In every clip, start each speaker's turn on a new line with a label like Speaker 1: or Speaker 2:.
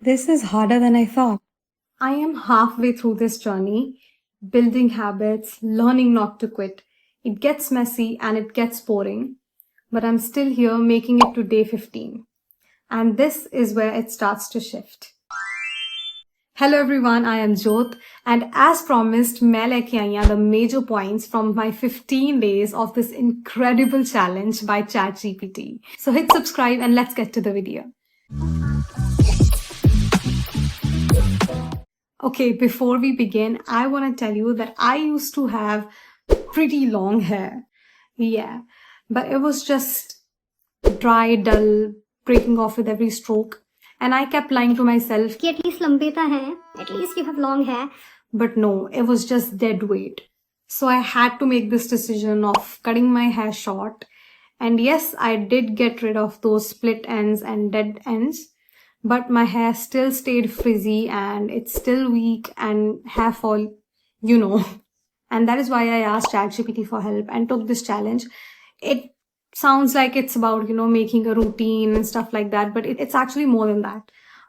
Speaker 1: This is harder than I thought. I am halfway through this journey, building habits, learning not to quit. It gets messy and it gets boring, but I'm still here making it to day 15. And this is where it starts to shift. Hello everyone, I am Jyot, and as promised, मैं लेके आई हूं the major points from my 15 days of this incredible challenge by ChatGPT. So hit subscribe and let's get to the video. Okay, before we begin, I want to tell you that I used to have pretty long hair. Yeah, but it was just dry, dull, breaking off with every stroke. And I kept lying to myself,
Speaker 2: कि at least लंबे तो हैं, at least you have long hair.
Speaker 1: But no, it was just dead weight. So I had to make this decision of cutting my hair short. And yes, I did get rid of those split ends and dead ends. But my hair still stayed frizzy and it's still weak and hair fall, you know. And that is why I asked ChatGPT for help and took this challenge. It sounds like it's about, making a routine and stuff like that, but it's actually more than that.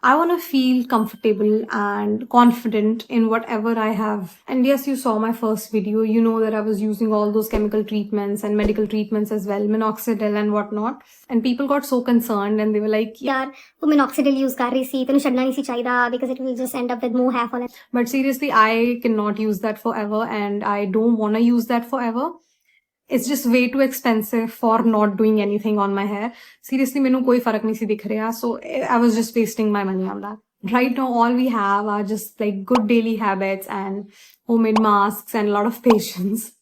Speaker 1: I want to feel comfortable and confident in whatever I have. And yes, you saw my first video. You know that I was using all those chemical treatments and medical treatments as well, minoxidil and whatnot. And people got so concerned and they were like,
Speaker 2: यार वो minoxidil use कर रही सी, तैਨੂੰ छड्डना नहीं सी चाहिदा because it will just end up with more hair fall.
Speaker 1: But seriously, I cannot use that forever and I don't want to use that forever. It's just way too expensive for not doing anything on my hair. Seriously, मैनू कोई फर्क नहीं सी दिख रहा, so I was just wasting my money on that. Right now, all we have are just like good daily habits and homemade masks and a lot of patience.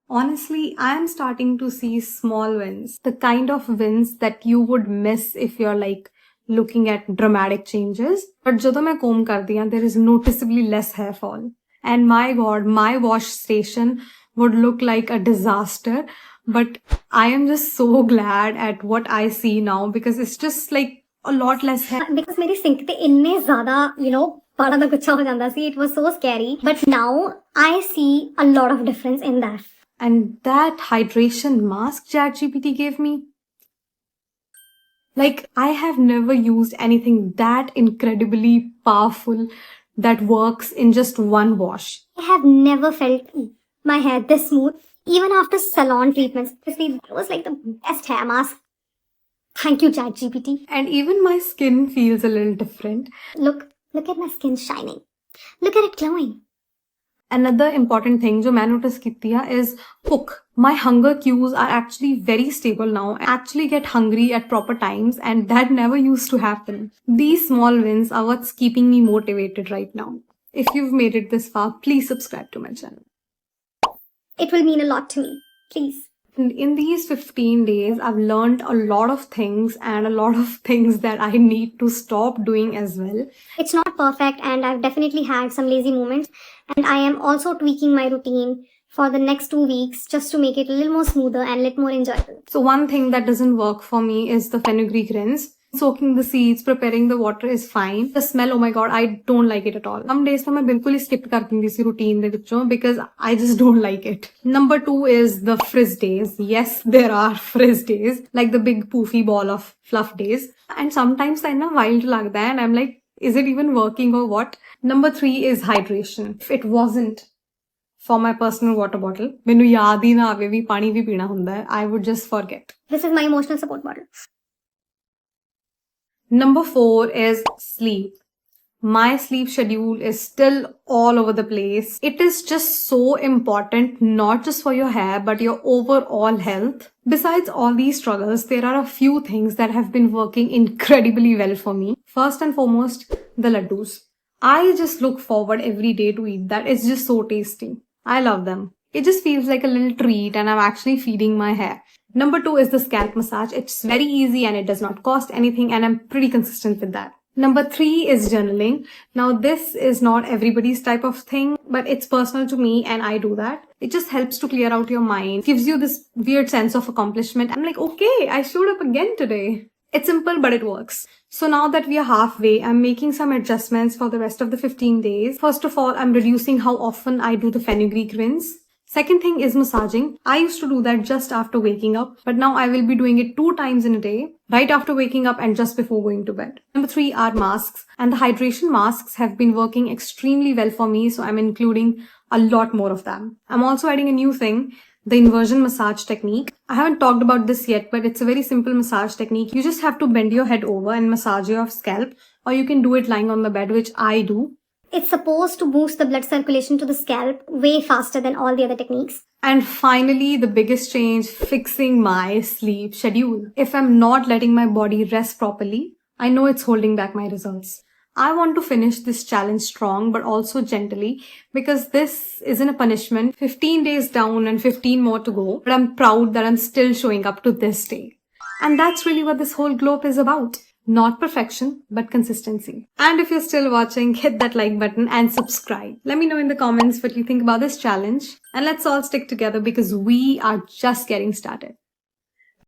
Speaker 1: Honestly, I am starting to see small wins, the kind of wins that you would miss if you're like looking at dramatic changes. But ਜਦੋਂ मैं comb करती हूँ, there is noticeably less hair fall. And my God, my wash station would look like a disaster. But I am just so glad at what I see now because it's just like a lot less hair.
Speaker 2: Because मेरी sink पे इतने ज़्यादा, बड़ा सा गुच्छा हो जाता सी, it was so scary. But now I see a lot of difference in that.
Speaker 1: And that hydration mask ChatGPT gave me, like, I have never used anything that incredibly powerful that works in just one wash.
Speaker 2: I have never felt my hair this smooth, even after salon treatments. It was like the best hair mask. Thank you, ChatGPT.
Speaker 1: And even my skin feels a little different.
Speaker 2: Look at my skin shining. Look at it glowing.
Speaker 1: Another important thing जो मैं notice किया है is hook. My hunger cues are actually very stable now. I actually get hungry at proper times and that never used to happen. These small wins are what's keeping me motivated right now. If you've made it this far, please subscribe to my channel.
Speaker 2: It will mean a lot to me. Please.
Speaker 1: In these 15 days, I've learned a lot of things and a lot of things that I need to stop doing as well.
Speaker 2: It's not perfect and I've definitely had some lazy moments, and I am also tweaking my routine for the next 2 weeks just to make it a little more smoother and a little more enjoyable.
Speaker 1: So one thing that doesn't work for me is the fenugreek rinse. Soaking the seeds, preparing the water is fine. The smell, oh my god, I don't like it at all. Some days मैं बिल्कुल ही skip कर देती थी routine दे विचों because I just don't like it. Number 2 is the frizz days. Yes, there are frizz days, like the big poofy ball of fluff days. And sometimes I know wild लगता है and I'm like, is it even working or what? Number 3 is hydration. If it wasn't for my personal water bottle, मैनू याद ही ना आवे भी पानी भी पीना हुंदा है, I would just forget.
Speaker 2: This is my emotional support bottle.
Speaker 1: Number 4 is sleep. My sleep schedule is still all over the place. It is just so important, not just for your hair, but your overall health. Besides all these struggles, there are a few things that have been working incredibly well for me. First and foremost, the laddus. I just look forward every day to eat that. It's just so tasty. I love them. It just feels like a little treat and I'm actually feeding my hair. Number 2 is the scalp massage. It's very easy and it does not cost anything and I'm pretty consistent with that. Number 3 is journaling. Now this is not everybody's type of thing, but it's personal to me and I do that. It just helps to clear out your mind, gives you this weird sense of accomplishment. I'm like, okay, I showed up again today. It's simple, but it works. So now that we are halfway, I'm making some adjustments for the rest of the 15 days. First of all, I'm reducing how often I do the fenugreek rinse. Second thing is massaging. I used to do that just after waking up, but now I will be doing it 2 times in a day, right after waking up and just before going to bed. Number 3 are masks, and the hydration masks have been working extremely well for me, so I'm including a lot more of them. I'm also adding a new thing, the inversion massage technique. I haven't talked about this yet, but it's a very simple massage technique. You just have to bend your head over and massage your scalp, or you can do it lying on the bed, which I do.
Speaker 2: It's supposed to boost the blood circulation to the scalp way faster than all the other techniques.
Speaker 1: And finally, the biggest change, fixing my sleep schedule. If I'm not letting my body rest properly, I know it's holding back my results. I want to finish this challenge strong, but also gently, because this isn't a punishment. 15 days down and 15 more to go, but I'm proud that I'm still showing up to this day. And that's really what this whole globe is about. Not perfection, but consistency. And if you're still watching, hit that like button and subscribe. Let me know in the comments what you think about this challenge. And let's all stick together because we are just getting started.